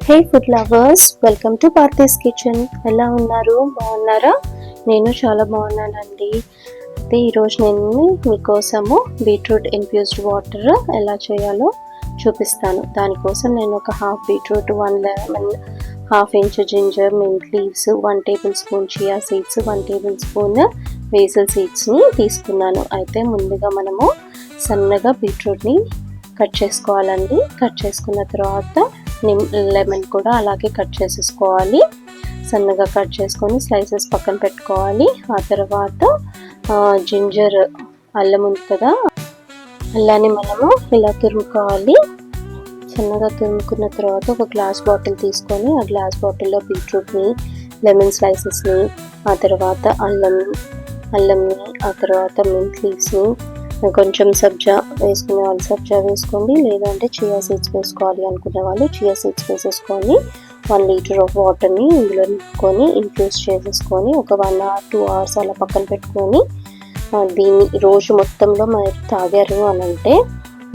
Hey food lovers, welcome to Parthi's kitchen. ఎలా ఉన్నారు? బాగున్నారా? నేను చాలా బాగున్నానండి. అయితే ఈరోజు నేను మీకోసము బీట్రూట్ ఇన్ఫ్యూజ్డ్ వాటర్ ఎలా చేయాలో చూపిస్తాను. దానికోసం నేను ఒక half beetroot, 1 lemon, half inch ginger, mint leaves, 1 tablespoon chia seeds, 1 tablespoon basil సీడ్స్ని తీసుకున్నాను. అయితే ముందుగా మనము సన్నగా బీట్రూట్ని కట్ చేసుకోవాలండి. కట్ చేసుకున్న తర్వాత లెమన్ కూడా అలాగే కట్ చేసేసుకోవాలి. సన్నగా కట్ చేసుకొని స్లైసెస్ పక్కన పెట్టుకోవాలి. ఆ తర్వాత జింజర్, అల్లం ఉంది కదా, అల్లాన్ని మనము ఇలా తురుముకోవాలి. సన్నగా తురుముకున్న తర్వాత ఒక గ్లాస్ బాటిల్ తీసుకొని ఆ గ్లాస్ బాటిల్లో బీట్రూట్ని, లెమన్ స్లైసెస్ని, ఆ తర్వాత అల్లంని, ఆ తర్వాత మింట్ లీవ్స్ని, కొంచెం సబ్జా వేసుకునే వాళ్ళు సబ్జా వేసుకోండి, లేదంటే చియా సీడ్స్ వేసుకోవాలి అనుకునే వాళ్ళు చియా సీడ్స్ వేసేసుకొని 1 లీటర్ ఆఫ్ వాటర్ని ఇందులో నింపుకొని ఇన్ఫ్యూజ్ చేసేసుకొని ఒక 1 అవర్ 2 అవర్స్ అలా పక్కన పెట్టుకొని దీన్ని రోజు మొత్తంలో మీరు తాగారు అని అంటే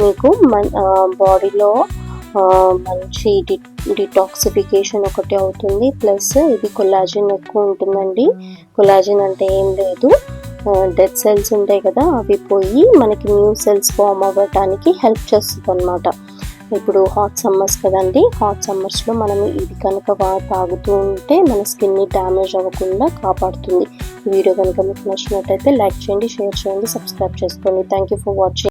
మీకు బాడీలో మంచి డిటాక్సిఫికేషన్ ఒకటి అవుతుంది. ప్లస్ ఇది కొల్లాజన్ ఎక్కువ ఉంటుందండి. కొల్లాజన్ అంటే ఏం లేదు, డెడ్ సెల్స్ ఉంటాయి కదా, అవి పోయి మనకి న్యూ సెల్స్ ఫామ్ అవ్వడానికి హెల్ప్ చేస్తుంది అన్నమాట. ఇప్పుడు హాట్ సమ్మర్స్ కదండి, హాట్ సమ్మర్స్లో మనం ఇది కనుక తాగుతూ ఉంటే మన స్కిన్ని డ్యామేజ్ అవ్వకుండా కాపాడుతుంది. ఈ వీడియో కనుక మీకు నచ్చినట్టయితే లైక్ చేయండి, షేర్ చేయండి, సబ్స్క్రైబ్ చేసుకోండి. Thank you for watching.